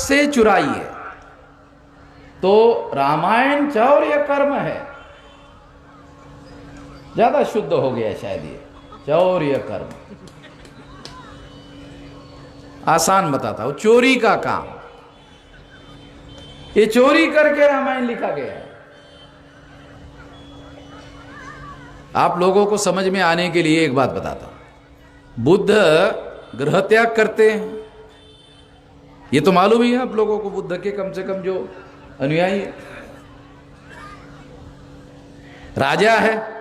से चुराइए। तो रामायण चौर्य कर्म है, ज्यादा शुद्ध हो गया शायद ये चौर्य कर्म। आसान बताता हूं, चोरी का काम, ये चोरी करके रामायण लिखा गया है। आप लोगों को समझ में आने के लिए एक बात बताता हूं। बुद्ध गृह त्याग करते हैं, ये तो मालूम ही है आप लोगों को, बुद्ध के कम से कम जो अनुयायी है। राजा है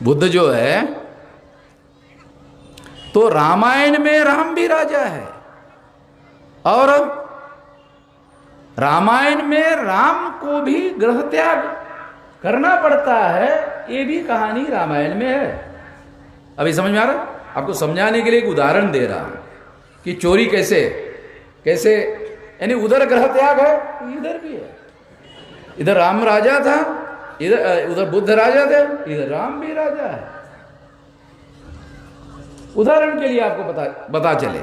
बुद्ध जो है, तो रामायण में राम भी राजा है, और रामायण में राम को भी गृह त्याग करना पड़ता है, ये भी कहानी रामायण में है। अभी समझ में आ रहा? आपको समझाने के लिए एक उदाहरण दे रहा हूं कि चोरी कैसे कैसे, यानी उधर ग्रह त्याग है, इधर भी है। इधर राम राजा था, इधर उधर बुद्ध राजा थे, इधर राम भी राजा है। उदाहरण के लिए आपको पता चले।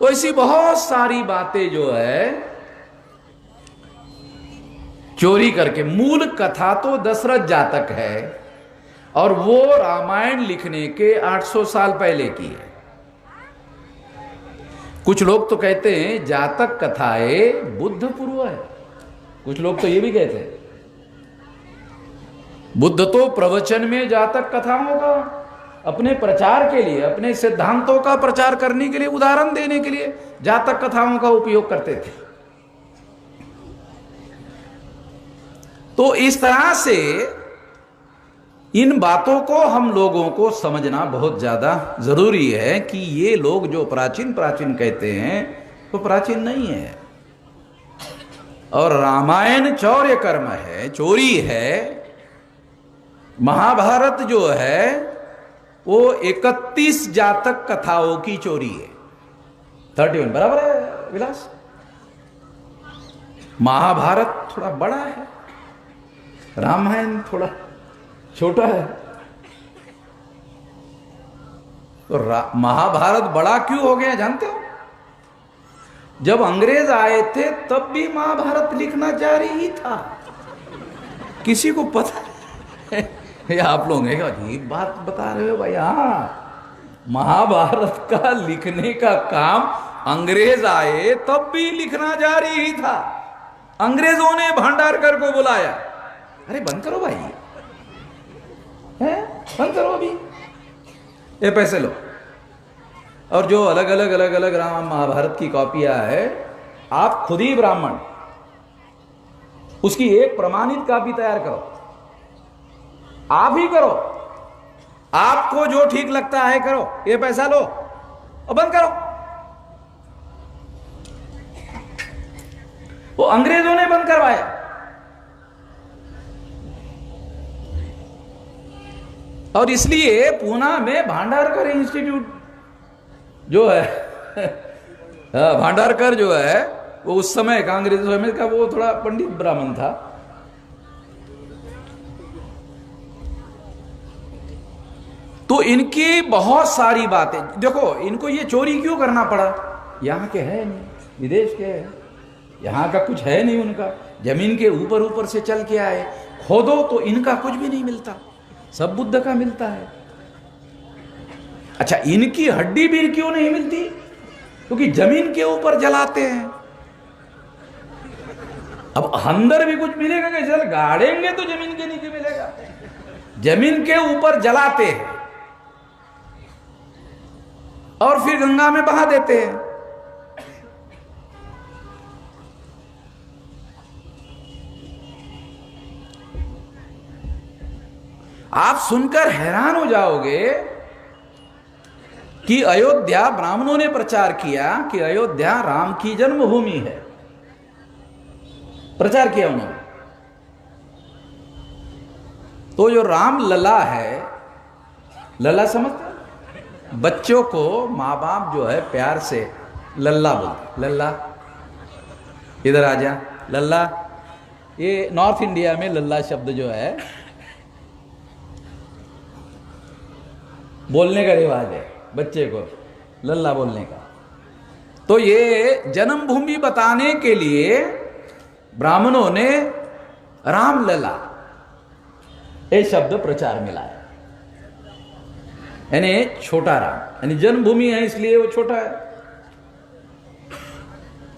तो ऐसी बहुत सारी बातें जो है चोरी करके, मूल कथा तो दशरथ जातक है, और वो रामायण लिखने के 800 साल पहले की है। कुछ लोग तो कहते हैं जातक कथाएं बुद्ध पूर्व है, कुछ लोग तो ये भी कहते हैं बुद्ध तो प्रवचन में जातक कथाओं का अपने प्रचार के लिए, अपने सिद्धांतों का प्रचार करने के लिए, उदाहरण देने के लिए जातक कथाओं का उपयोग करते थे। तो इस तरह से इन बातों को हम लोगों को समझना बहुत ज्यादा जरूरी है कि ये लोग जो प्राचीन प्राचीन कहते हैं तो प्राचीन नहीं है। और रामायण चौर्य कर्म है, चोरी है। महाभारत जो है वो 31 जातक कथाओं की चोरी है। 31 बराबर है विलास? महाभारत थोड़ा बड़ा है, रामायण थोड़ा छोटा है। तो महाभारत बड़ा क्यों हो गया जानते हो? जब अंग्रेज आए थे तब भी महाभारत लिखना जारी ही था। किसी को पता है? आप लोग ये बात बता रहे हो भाई? हाँ, महाभारत का लिखने का काम अंग्रेज आए तब भी लिखना जारी ही था। अंग्रेजों ने भांडारकर को बुलाया, अरे बंद करो भाई, है बंद करो अभी, ये पैसे लो। और जो अलग अलग राम महाभारत की कॉपियां है, आप खुद ही ब्राह्मण उसकी एक प्रमाणित कॉपी तैयार करो, आप ही करो, आपको जो ठीक लगता है करो, ये पैसा लो और बंद करो। वो अंग्रेजों ने बंद करवाया। और इसलिए पूना में भांडारकर इंस्टीट्यूट जो है भांडारकर जो है वो उस समय का, अंग्रेज समय का, वो थोड़ा पंडित ब्राह्मण था। तो इनकी बहुत सारी बातें देखो, इनको ये चोरी क्यों करना पड़ा? यहां के है नहीं, विदेश के है, यहां का कुछ है नहीं। उनका जमीन के ऊपर ऊपर से चल के आए, खोदो तो इनका कुछ भी नहीं मिलता, सब बुद्ध का मिलता है। अच्छा, इनकी हड्डी भी क्यों नहीं मिलती? क्योंकि जमीन के ऊपर जलाते हैं। अब अंदर भी कुछ मिलेगा कैसे? गाड़ेंगे तो जमीन के नीचे मिलेगा। जमीन के ऊपर जलाते हैं और फिर गंगा में बहा देते हैं। आप सुनकर हैरान हो जाओगे कि अयोध्या, ब्राह्मणों ने प्रचार किया कि अयोध्या राम की जन्मभूमि है, प्रचार किया उन्होंने। तो जो राम लला है, लला समझते? बच्चों को माँ बाप जो है प्यार से लल्ला बोलते, लल्ला इधर आ जा, लल्ला। ये नॉर्थ इंडिया में लल्ला शब्द जो है बोलने का रिवाज है, बच्चे को लल्ला बोलने का। तो ये जन्मभूमि बताने के लिए ब्राह्मणों ने रामलला ये शब्द प्रचार में लाया, यानी छोटा राम, यानी जन्मभूमि है इसलिए वो छोटा है।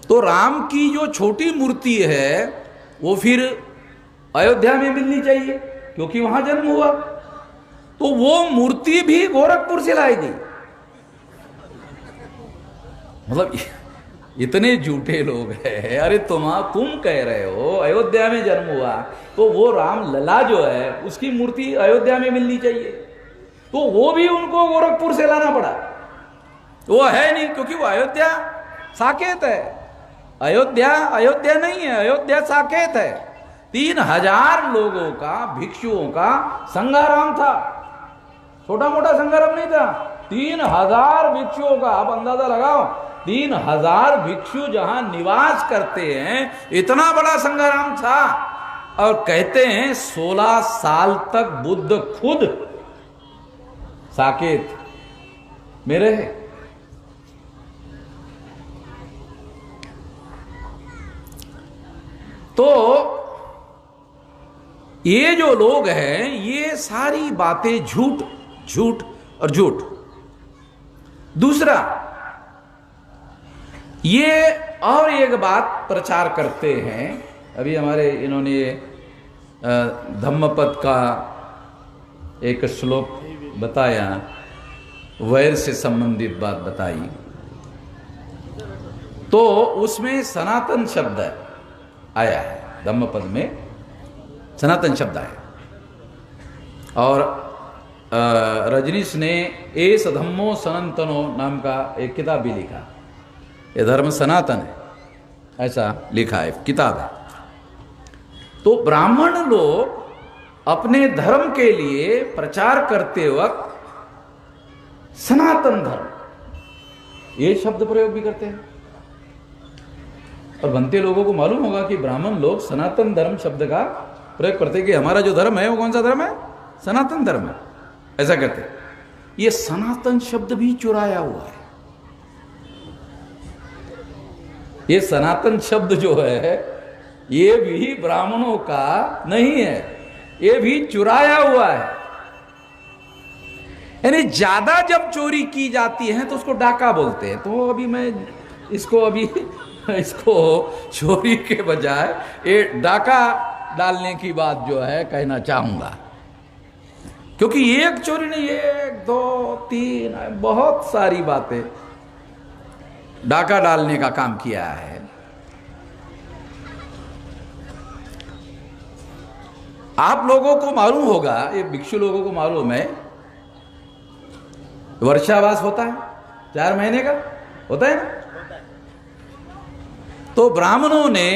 तो राम की जो छोटी मूर्ति है वो फिर अयोध्या में मिलनी चाहिए क्योंकि वहां जन्म हुआ। तो वो मूर्ति भी गोरखपुर से लाई गई। मतलब इतने झूठे लोग हैं। अरे तुम कह रहे हो अयोध्या में जन्म हुआ तो वो राम लला जो है उसकी मूर्ति अयोध्या में मिलनी चाहिए, तो वो भी उनको गोरखपुर से लाना पड़ा। वो है नहीं क्योंकि वो अयोध्या साकेत है। अयोध्या नहीं है, अयोध्या साकेत है। 3000 लोगों का, भिक्षुओं का संघाराम था, छोटा मोटा संघाराम नहीं था। 3000 भिक्षुओं का, आप अंदाजा लगाओ, 3000 भिक्षु जहां निवास करते हैं, इतना बड़ा संघाराम था। और कहते हैं 16 साल तक बुद्ध खुद साकेत में रहे। तो ये जो लोग हैं ये सारी बातें झूठ झूठ और झूठ। दूसरा, ये और एक बात प्रचार करते हैं। अभी हमारे इन्होंने धम्मपद का एक श्लोक बताया, वैर से संबंधित बात बताई, तो उसमें सनातन शब्द आया है। धम्मपद में सनातन शब्द आया। और रजनीश ने एस धम्मो सनातनो नाम का एक किताब भी लिखा। ये धर्म सनातन है, ऐसा लिखा है, किताब है। तो ब्राह्मण लोग अपने धर्म के लिए प्रचार करते वक्त सनातन धर्म ये शब्द प्रयोग भी करते हैं। और बनते लोगों को मालूम होगा कि ब्राह्मण लोग सनातन धर्म शब्द का प्रयोग करते हैं कि हमारा जो धर्म है वो कौन सा धर्म है? सनातन धर्म है, ऐसा कहते हैं। ये सनातन शब्द भी चुराया हुआ है। ये सनातन शब्द जो है ये भी ब्राह्मणों का नहीं है, ये भी चुराया हुआ है। यानी ज्यादा जब चोरी की जाती है तो उसको डाका बोलते हैं। तो अभी मैं इसको चोरी के बजाय ये डाका डालने की बात जो है कहना चाहूंगा, क्योंकि एक चोरी नहीं, 1 2 3 बहुत सारी बातें डाका डालने का काम किया है। आप लोगों को मालूम होगा, ये भिक्षु लोगों को मालूम है, वर्षावास होता है 4 महीने का होता है ना। तो ब्राह्मणों ने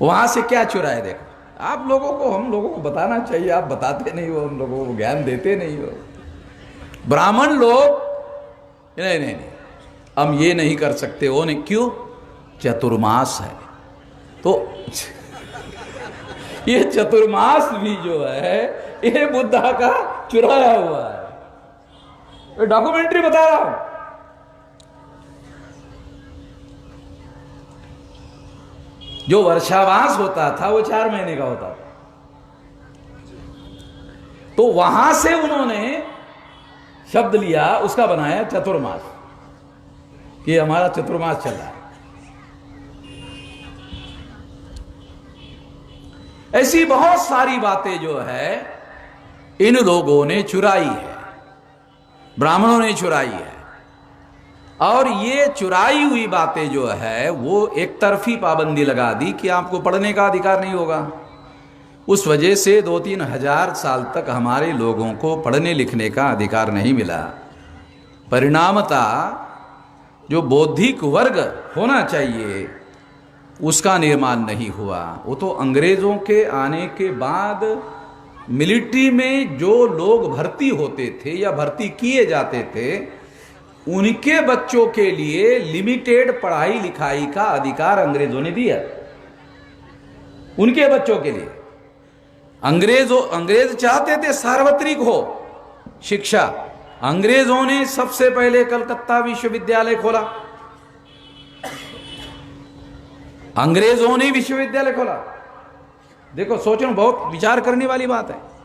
वहां से क्या चुराए? देखो, आप लोगों को, हम लोगों को बताना चाहिए, आप बताते नहीं हो, हम लोगों को ज्ञान देते नहीं हो। ब्राह्मण लोग नहीं, हम ये नहीं कर सकते, वो नहीं, क्यों? चतुर्मास है। तो ये चतुर्मास भी जो है ये बुद्धा का चुराया हुआ है। डॉक्यूमेंट्री बता रहा हूं। जो वर्षावास होता था वो 4 महीने का होता था। तो वहां से उन्होंने शब्द लिया, उसका बनाया चतुर्मास, कि हमारा चतुर्मास चल रहा है। ऐसी बहुत सारी बातें जो है इन लोगों ने चुराई है, ब्राह्मणों ने चुराई है। और ये चुराई हुई बातें जो है वो एक तरफी पाबंदी लगा दी कि आपको पढ़ने का अधिकार नहीं होगा। उस वजह से 2-3 हजार साल तक हमारे लोगों को पढ़ने लिखने का अधिकार नहीं मिला। परिणामतः जो बौद्धिक वर्ग होना चाहिए उसका निर्माण नहीं हुआ। वो तो अंग्रेजों के आने के बाद मिलिट्री में जो लोग भर्ती होते थे या भर्ती किए जाते थे, उनके बच्चों के लिए लिमिटेड पढ़ाई लिखाई का अधिकार अंग्रेजों ने दिया। उनके बच्चों के लिए अंग्रेज चाहते थे सार्वत्रिक हो शिक्षा, अंग्रेजों ने सबसे पहले कलकत्ता विश्वविद्यालय खोला, अंग्रेजों ने विश्वविद्यालय खोला। देखो सोचो, बहुत विचार करने वाली बात है।